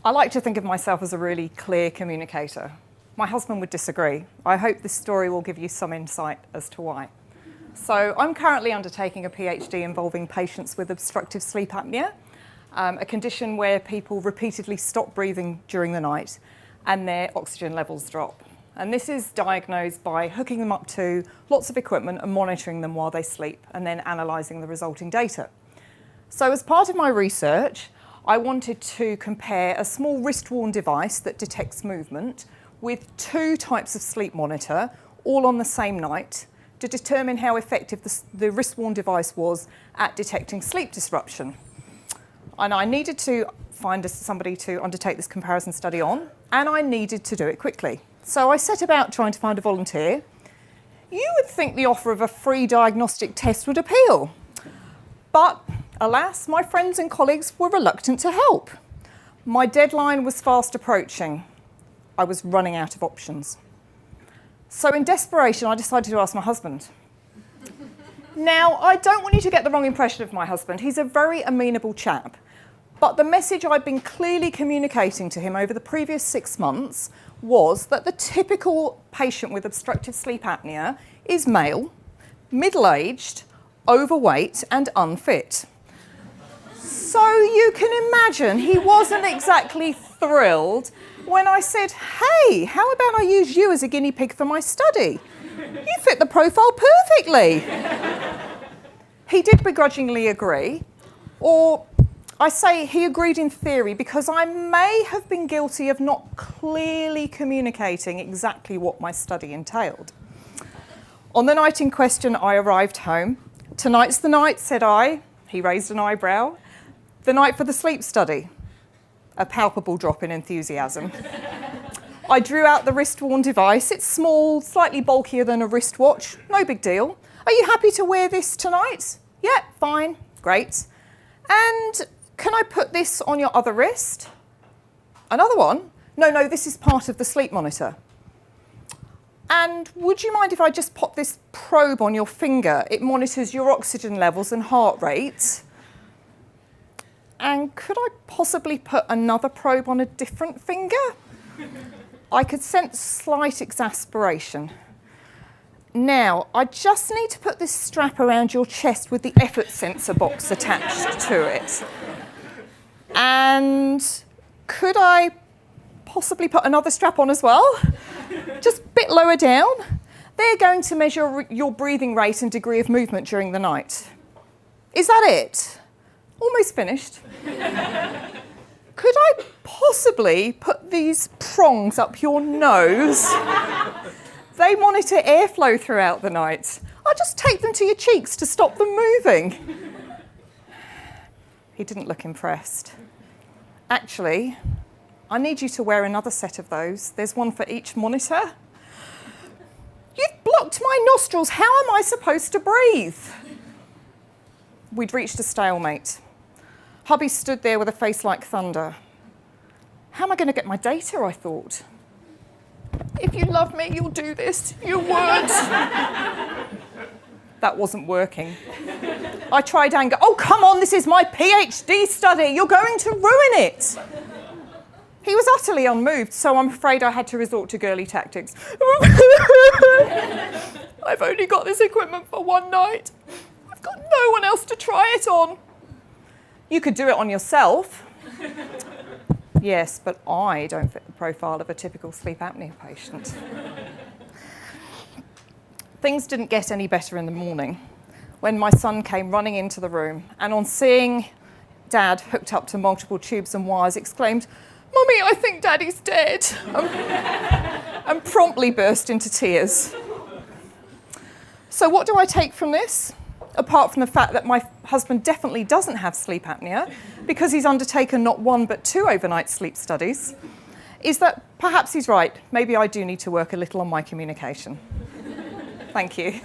I like to think of myself as a really clear communicator. My husband would disagree. I hope this story will give you some insight as to why. So I'm currently undertaking a PhD involving patients with obstructive sleep apnea, a condition where people repeatedly stop breathing during the night and their oxygen levels drop. And this is diagnosed by hooking them up to lots of equipment and monitoring them while they sleep and then analysing the resulting data. So as part of my research, I wanted to compare a small wrist-worn device that detects movement with two types of sleep monitor, all on the same night, to determine how effective the wrist-worn device was at detecting sleep disruption. And I needed to find somebody to undertake this comparison study on, and I needed to do it quickly. So I set about trying to find a volunteer. You would think the offer of a free diagnostic test would appeal. But alas, my friends and colleagues were reluctant to help. My deadline was fast approaching. I was running out of options. So in desperation, I decided to ask my husband. Now, I don't want you to get the wrong impression of my husband. He's a very amenable chap. But the message I'd been clearly communicating to him over the previous 6 months was that the typical patient with obstructive sleep apnea is male, middle-aged, overweight and unfit. So you can imagine he wasn't exactly thrilled when I said, hey, how about I use you as a guinea pig for my study? You fit the profile perfectly. He did begrudgingly agree, or I say he agreed in theory because I may have been guilty of not clearly communicating exactly what my study entailed. On the night in question, I arrived home. Tonight's the night, said I. He raised an eyebrow. The night for the sleep study. A palpable drop in enthusiasm. I drew out the wrist-worn device. It's small, slightly bulkier than a wristwatch. No big deal. Are you happy to wear this tonight? Yeah, fine, great. And can I put this on your other wrist? Another one? No, this is part of the sleep monitor. And would you mind if I just pop this probe on your finger? It monitors your oxygen levels and heart rate. And could I possibly put another probe on a different finger? I could sense slight exasperation. Now, I just need to put this strap around your chest with the effort sensor box attached to it. And could I possibly put another strap on as well? Just a bit lower down. They're going to measure your breathing rate and degree of movement during the night. Is that it? Almost finished. Could I possibly put these prongs up your nose? They monitor airflow throughout the night. I'll just take them to your cheeks to stop them moving. He didn't look impressed. Actually, I need you to wear another set of those. There's one for each monitor. You've blocked my nostrils. How am I supposed to breathe? We'd reached a stalemate. Hubby stood there with a face like thunder. How am I going to get my data, I thought. If you love me, you'll do this. You would. That wasn't working. I tried anger. Oh, come on, this is my PhD study. You're going to ruin it. He was utterly unmoved, so I'm afraid I had to resort to girly tactics. I've only got this equipment for one night. I've got no one else to try it on. You could do it on yourself. Yes, but I don't fit the profile of a typical sleep apnea patient. Things didn't get any better in the morning when my son came running into the room and on seeing Dad hooked up to multiple tubes and wires exclaimed, "Mummy, I think Daddy's dead," and promptly burst into tears. So what do I take from this? Apart from the fact that my husband definitely doesn't have sleep apnea because he's undertaken not one but 2 overnight sleep studies, is that perhaps he's right. Maybe I do need to work a little on my communication. Thank you.